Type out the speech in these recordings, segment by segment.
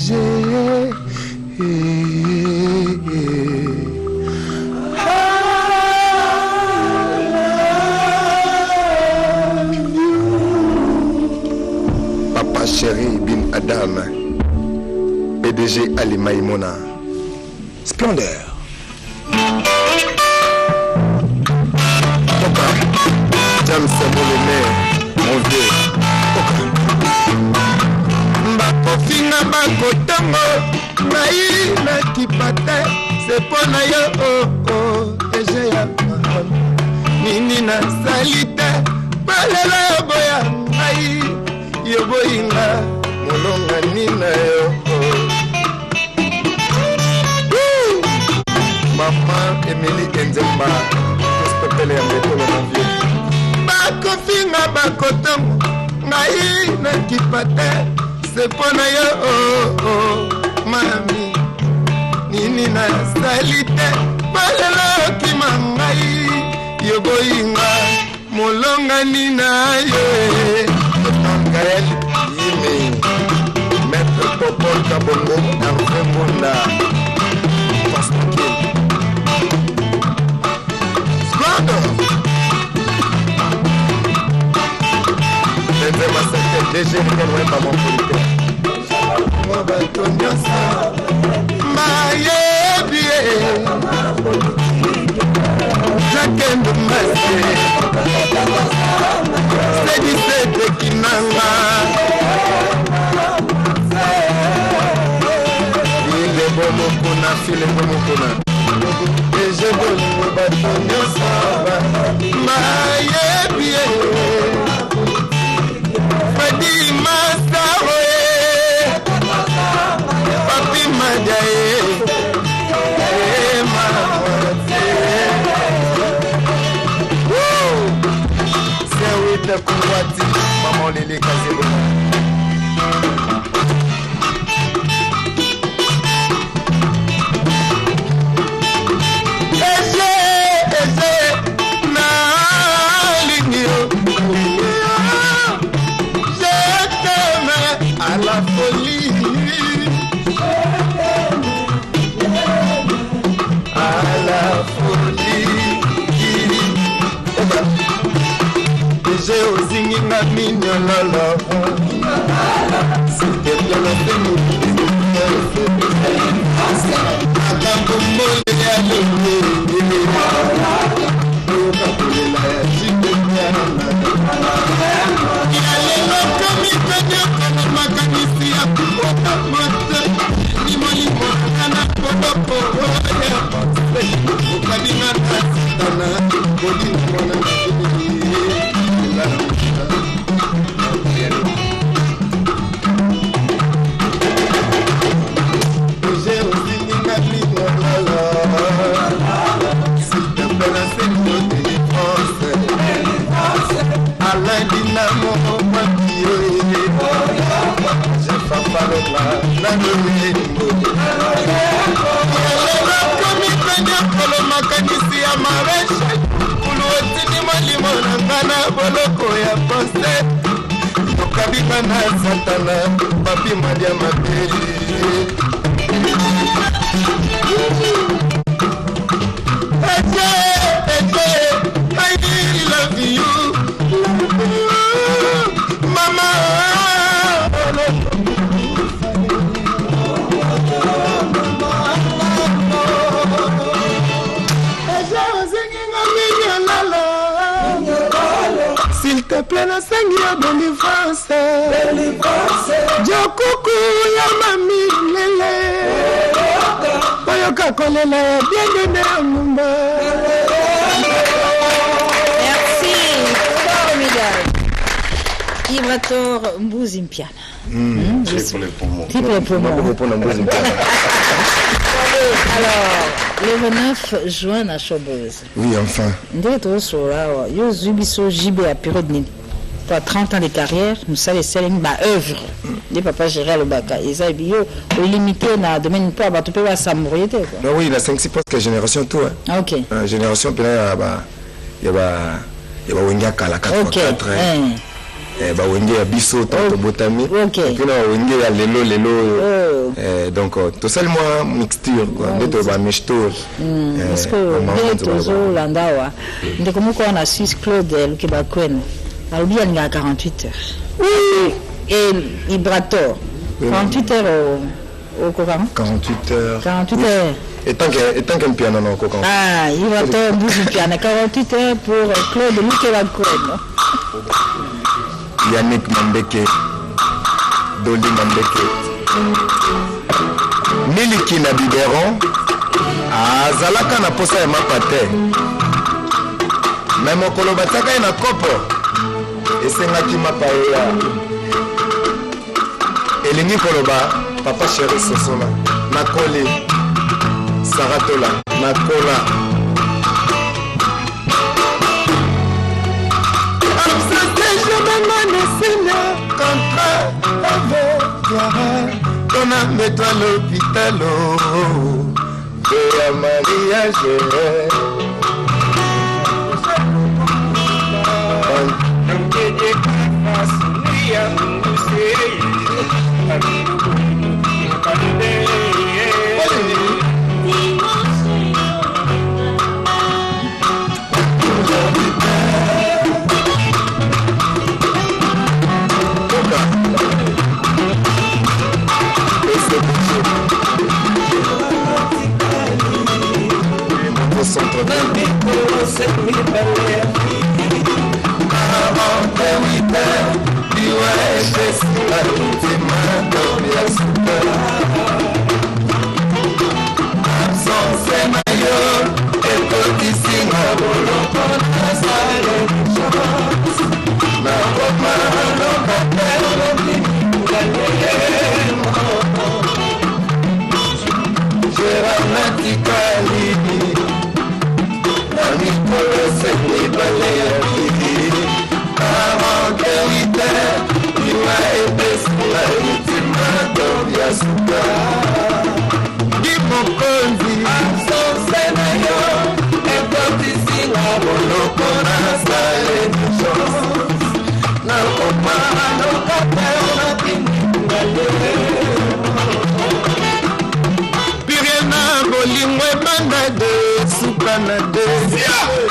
Papa chéri bin Adam, PDG Ali Maïmona, Splendeur. Papa, James Sabolene, mon vieux. Bakofinga bakotango, naï na kipate, c'est pour na yo PDG ya nini na salite, balela boya naï. Yoboinga molonga nina yo Maman Emily Enzemba Respectele ya mbetolo na vie Bakofinga bakotongo Ngai na kipate Sepona yo Mami Nini na salite Balela kima ngai Yoboinga molonga nina yo Gaël Yime, Maître Popol Kabongo, Hervé Munda, Pastor Splendor. Denzel Massacre, DG Rikel, ouais, pas mon politique. Maye Bie, Jacques Ndoumase, Sedisete Kinanga, Ile Bomokuna, File Bomokuna, Eje Bolingo Batonyo Saba, Maye Bie, Fadi Masawe, Papi Madiaye, C'est Kouati, Maman Lélé Kazelo. Na Ligno, je t'aime à la folie, à la folie. J'ai aussi mis ma mignon lolo. C'était bien le film. Papi Madia Materi I love you Mama S'il te plaît, la Seigneur de l'Évance. Djokuku ya mami lele. Oyoka kolela bien aimé Mumba. Merci, formidable. Ibrator Mbuzimpiana. C'est pour les poumons. C'est pour les poumons. Alors, le 29 juin à Chobose. Oui, enfin. Ndetto sora yo zubiso jibe à période ni. Pour 30 ans de carrière, nous savons selling ma œuvre. Les papas Gérald Obaka, ils ont bio limité na domaine pour abattre peu à samourir quoi. Oui, la 5 6 presque génération tout hein. Ah, OK. Génération puis là il y a Wenga Kala 4 OK. bawenge ya biso tanto botami et puis na bawenge ya lelo donc tosali mwa mixture quoi ndeto ba mixture parce que tozolanda awa ndeko moko wana Suisse Claude Lukiba Kwene alobi alingaka 48 heures et Ibrator 48 heures au Cocan 48 heures et tant qu'un piano non Cocan Ibrator bouge piano 48 heures pour Claude Lukiba Kwene Yannick Mambeke Dolly Mambeke Miliki na biberon azalaka na posa ya mapate me mokolo batiaka ye na kopo esengaki mapa eya elingi koloba papa chéri sosola nakoli saratola nakola Tona mets-toi l'hôpital de la mariage.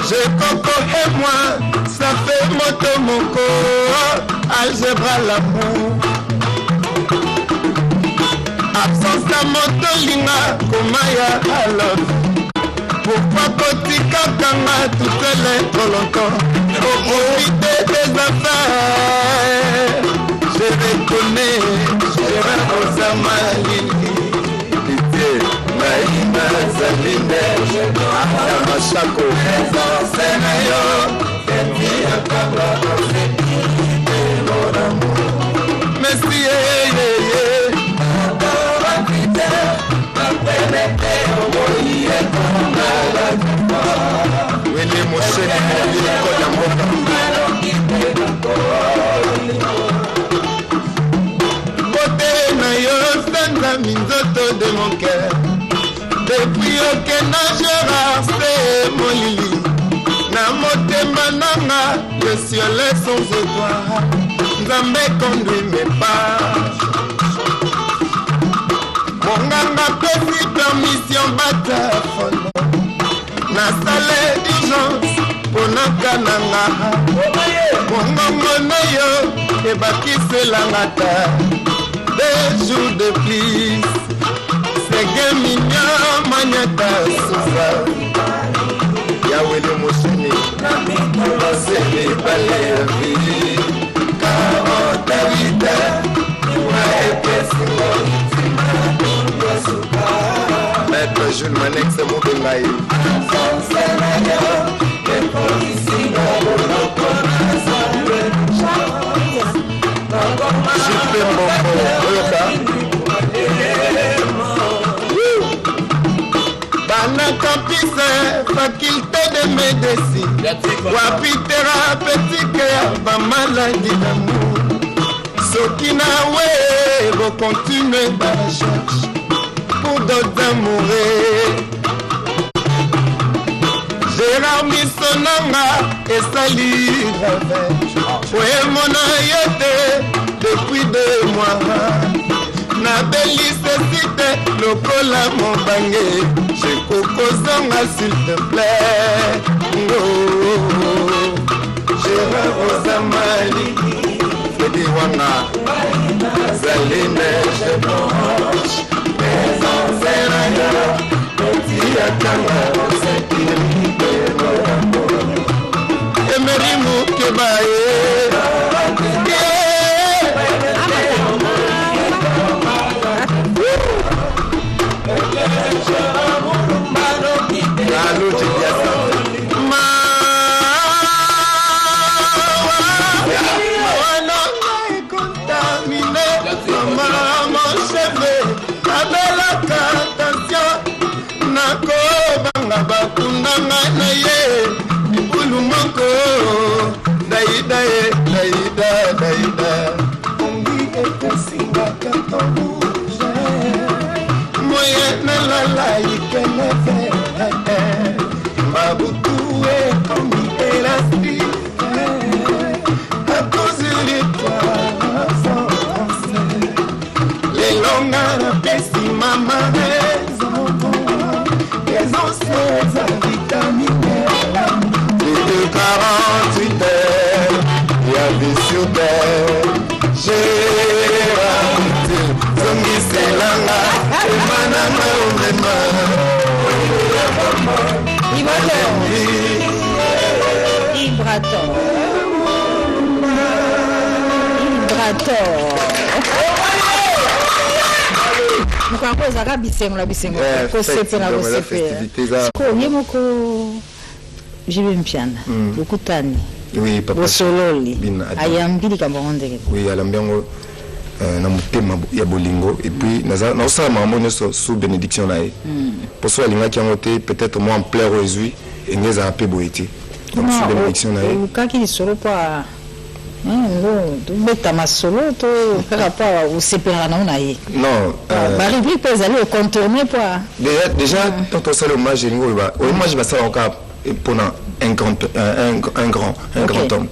Je coco et moi, ça fait moto moko, algèbre l'amour. Absence la moto linga, komaya alors. Pourquoi kotika kanga tout est trop longtemps? Pour profiter des affaires, je reconnais, je vais aux amalili. Maïma Zaline, Amachako, Senayo, Ketia Kabla, mon amour. Merci, minzoto de mon cœur. Depuis aucun nageur c'est mon lili. Na motema nanga, le ciel est sans étoile. Nzambe conduit mes pas. Monganga pesi permission batafone. Na salle d'urgence, ponaka nanga. Mongongo na yo, ebakise langata. Des jours de plus, c'est que mignon, magnata, souza. Yahweh le mochini, c'est les balais à vie. 48 heures, Maître Jules Manek, c'est mon bénaï. Bana campus, faculté de médecine, wapi thérapeutique ya maladie d'amour. Soki na we, vous continuez ma recherche pour d'autres amoureux. Gérard Missonanga et Sali Ravet. oye mona yete depuis 2 mois na belisesite lokola mobange jekokozonga s'il te plaît Gérard Ozamali Fedi Wanga Zaline Jebonche Les Anzeraya Petit Akanga Sekirite Morambo Emery Mukebaye bakundanga na ye ikulu moko daida ongi etesinga katongo moye nalala ikeleve mabutue ongi elastique à cause de toi sans français les longas na pesi mama ces vitamines de 48 heures y'a sur terre Gérard Zongi Selanga Emananga Omema Mukako zaka bisengo la bisengo ko sepe na ko sepe ko yemoko jibe mpiana ukutani oui papa bosololi ayambili kambonde oui alambiango na mutema ya bolingo et puis na osala mambo nyonso sous bénédiction na ye poso alingaki yango te peut-être moi en plein rosui engeza ape boyeti donc sous bénédiction na ye ukaki lisolo pa beta masolo to kaka pa usepera na una ye non bari bi peut aller au contourner pas déjà tant ça le hommage lingo ba hommage ba ça encore pour un grand homme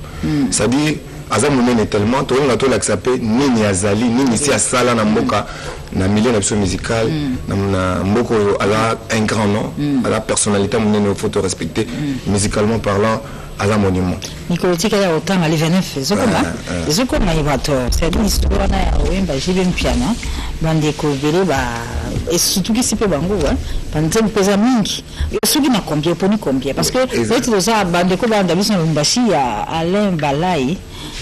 ça dit azamu nene tellement to nga to l'accepter nini azali nini si asala na mboka na milieu d'option musicale na mboko ala un grand nom à la personnalité monene faut te respecter musicalement parlant à la monument. Nicolas Tikaya autant à l'Evenef, Zokoma Ivator, c'est une histoire na wemba jibe mpiana, bande ko bele ba et surtout qui sipe bango bande pesa mingi. Yosuki na combien poni combien parce que c'est tout ça bande ko bande biso mbashi ya Alain Balai,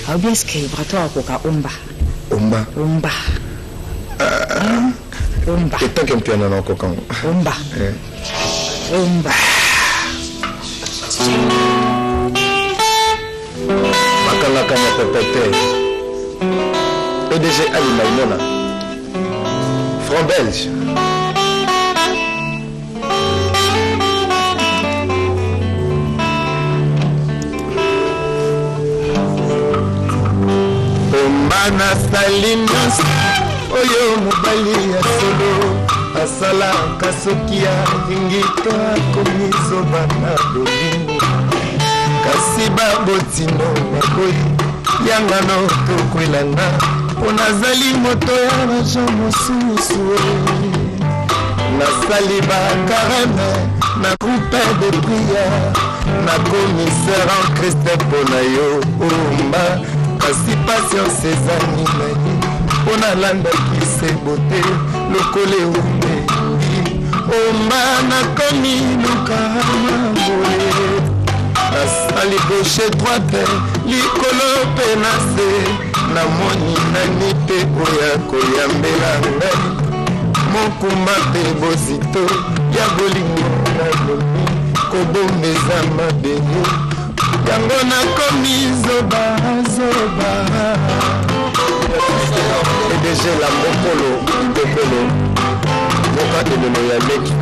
a bien ce que Ivator ko ka omba. Omba. Et tant qu'un piano na ko kan. Omba. Makala kanya pepete PDG Ali Maïmona Front Belge Omana Salinas Oyo mobali ya solo Asala kasokia Ingito akomizo bana dolingo Kasiba botino makoyi Yangano tokwelanga Onazali moto ya rajo mosusu Nasali ba kareme Na groupe de prière Na commissaire en Christ Ponayo Omba Kasi patience ezani naye Ona landa kise bote Lokole ume Omba na komi lukama mbole Asali gauche droite likolo penase na moni nani pe oya koyambela ngai mokumba pe bozito ya bolingo na lobi kobombeza mabeni yango nakomi zoba PDG la mokolo moka de lelo ya leki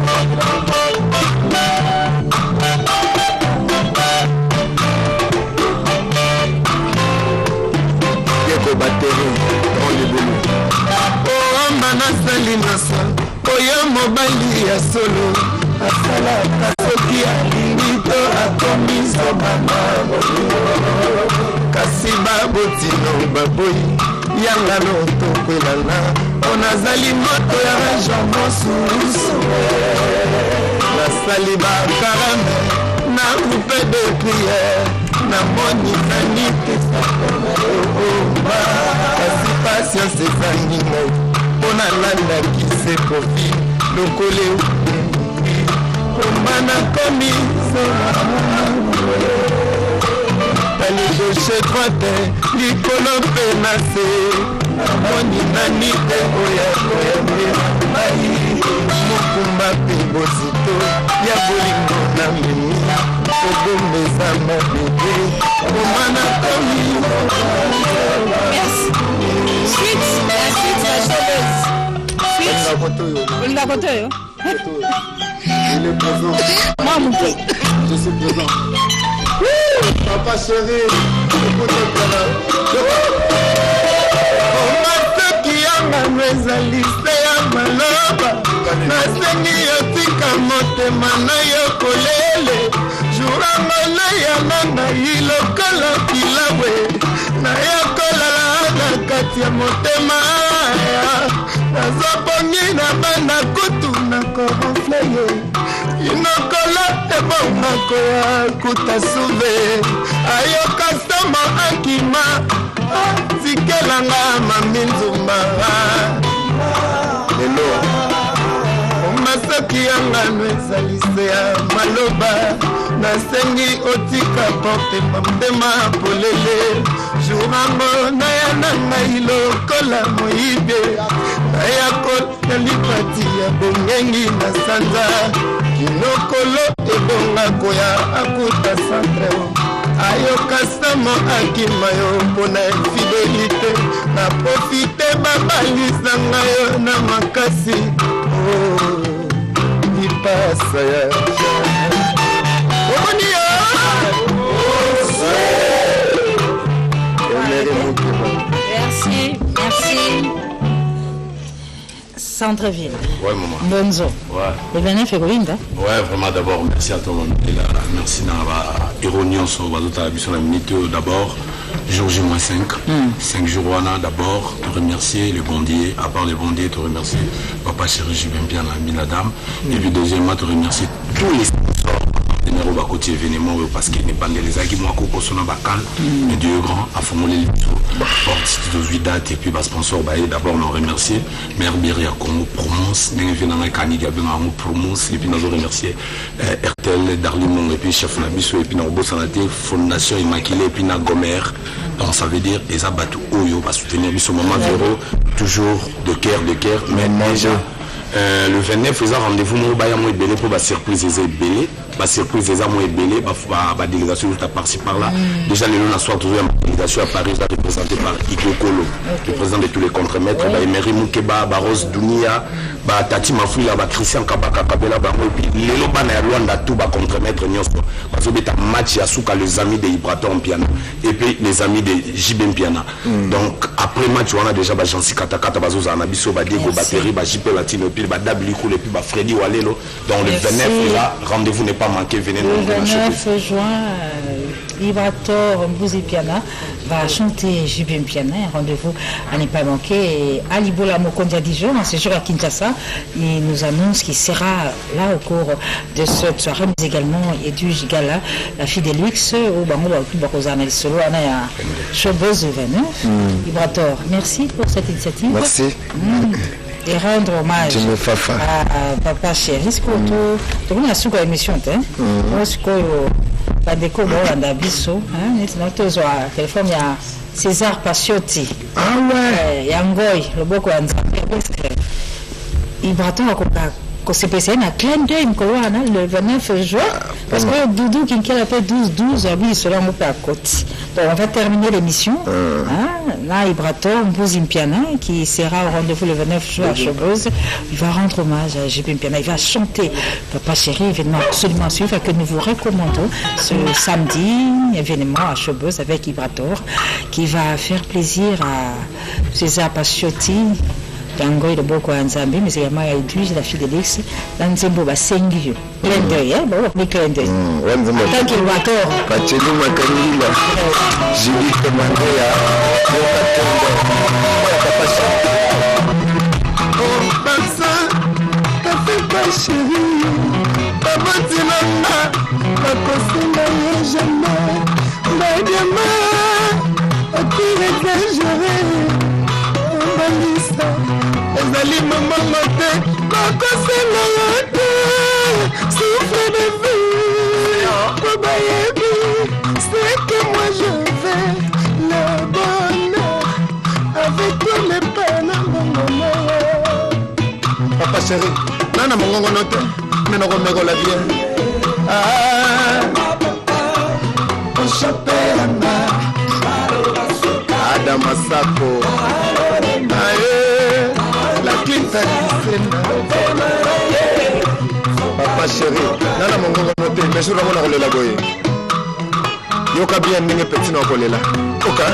batterie dans les boulons. Oh, manasali nasa, oya mobali ya solo, asala kasoki alingi to akomiso mama. kasi babotino baboyi yanga lotokwelana mpo nazali moto ya jean mosusu nasali bakarame na coupe de priere namoni nanipesa kasi patience ezangi ngai mpo nalandaki se profil lokole komba nakomi ali gauche droite likolo mpe na se namoni nani te oya koyambela mai mokumba mpe bozito ya bolingo na memi kobomeza mabebe komba nakomi olinga kote oyo il est présent. Moi, mon père. Je suis présent. Papa chéri, écoute-moi là. Omataki yanga ezali se ya maloba nasengi yotika motema na yo kolele jurangola yanga ngai lokola kilawe nayokolala na kati ya motema nazobongi na bana kutu na korofleye inokolo ebongako ya kuta suve ayoka sama akima tikelanga mami nzumba lelo omasoki yangano ezali se ya maloba nasengi otika porte motema polele jurango naya na ngai lokola moyibe naya kola lipati ya bongengi na sanza kinokolo ebongako ya akuta centre ayoka samo akima yo mpona infidelité na profite babalisanga yo na makasi lipasa ya omoni yo Merci, merci. Centre-ville. Ouais, maman. Bonzo. Ouais. Le 29 février, hein? Ouais, vraiment d'abord, merci à toi, maman. Merci d'avoir ironion sur la minute d'abord. Jour J-5, 5 jours, d'abord, te remercier les bondiers, à part les bondiers, te remercier Papa Chéri Jibempian, la dame. Et puis deuxièmement, te remercier tous les sponsors numéro bas côté événement parce qu'il n'est pas les agues moi coco son bacal mais Dieu grand a formulé les porte de date et puis bas sponsor bah d'abord nous remercier Mère Biria Congo Promos n'envenant Kani Gabena Promos et puis nous remercier RTL Darlimon et puis chef Nabiso et puis nous Bossanate Fondation Immaculée et puis na Gomer donc ça veut dire les abattus Oyo va soutenir ce moment véro toujours de cœur mais déjà le 29 faisant rendez-vous moi baya moi belé pour ba surprise et belé ba surprise et moi belé ba délégation tout à par-ci par-là déjà le lundi soir toujours une délégation à Paris représentée par Igor Kolo le président de tous les contremaîtres ba Emery Moukeba ba Rose Dunia ba Tati Mafouila ba Christian Kabaka Kabela ba et puis les lobana ya Luanda tout ba contremaître nyonso parce que beta match ya souka les amis de Ibraton Piana et puis les amis de JB Piana donc après match on a déjà ba Jansi Katakata bazoza na biso ba Diego Batterie ba JP Latino puis ba Dabli Koul et puis ba Freddy Walelo donc le 29 là rendez-vous n'est pas manqué venez nous le 29 juin Ibrator Mbouzi Piana va chanter JB Piana un rendez-vous à ne pas manquer et Alibola Mokondia Dijon en séjour à Kinshasa il nous annonce qu'il sera là au cours de cette soirée mais également Edu Gigala la fille de luxe au Bango Bakozana Solo Ana Showbuzz 29 Ibrator merci pour cette initiative merci et rendre hommage à Papa Chéri tu connais la émission moi ce que bandeko bolanda biso notre téléphone il y a César Passiotti ah ouais yangoy loboko ya nzambe Ibraton akoka c'est un clin d'œil le 29 juin parce que Doudou qui a fait 12-12 habits selon mon père à côté. Donc on va terminer l'émission. Là, Ibraton Mbouzi Mpiana qui sera au rendez-vous le 29 juin à Chevreuse. Il va rendre hommage à JB Mpiana. Il va chanter Papa Chéri, événement absolument suivre que nous vous recommandons ce samedi, événement à Chevreuse avec Ibrator qui va faire plaisir à César Passiotti. yango iloboko ya nzambe mais également ya Edwige la fille de Lix la nzembo basengi yo clin d'œil bon clin d'œil tant qu'il va tort Pacheli Makangila Julie Mandela Oh Bansa café pas chéri Papa Tinana Pakosinga ye jamais Badiama Ati exagéré Balisa Ezali maman moté Pakosinga yote Souffle de vie Babayebi C'est que moi je vais le bonheur Avec tous les peines mon maman Papa chéri Nana mongongo note Nena komeko la bien Oshapena Adam Masako La Clinton Papa chéri Nana mongongo note Mais je ramona kolela boye Yoka bien ninge petit na kolela Oka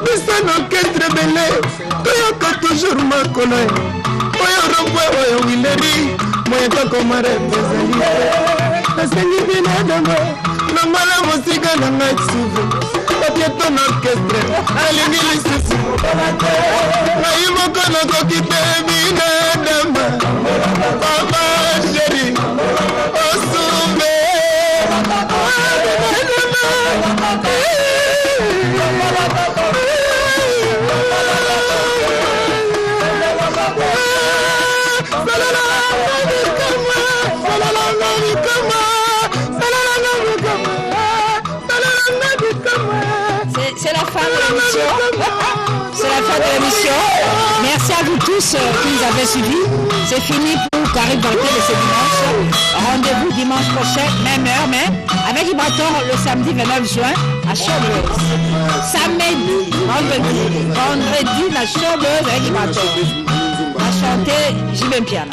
Bisano ketre bele Toyoka toujours makolo Oyo rompwe oyo wileri Moye kako mare pezali Nasengi bina dama Namala musika na ngai suve Papie ton orchestre Alingi lisusu Ngai moko na koki bina dama Papa chéri Osuve C'est la fin de l'émission. C'est la fin de l'émission. Merci à vous tous qui nous avez suivis. C'est fini pour Carré Volté de ce dimanche. Rendez-vous dimanche prochain, même heure, mais avec Ibraton le samedi 29 juin à Chaubeuse. Samedi, vendredi, la Chaubeuse avec Ibraton. À chanter Jibem Piana.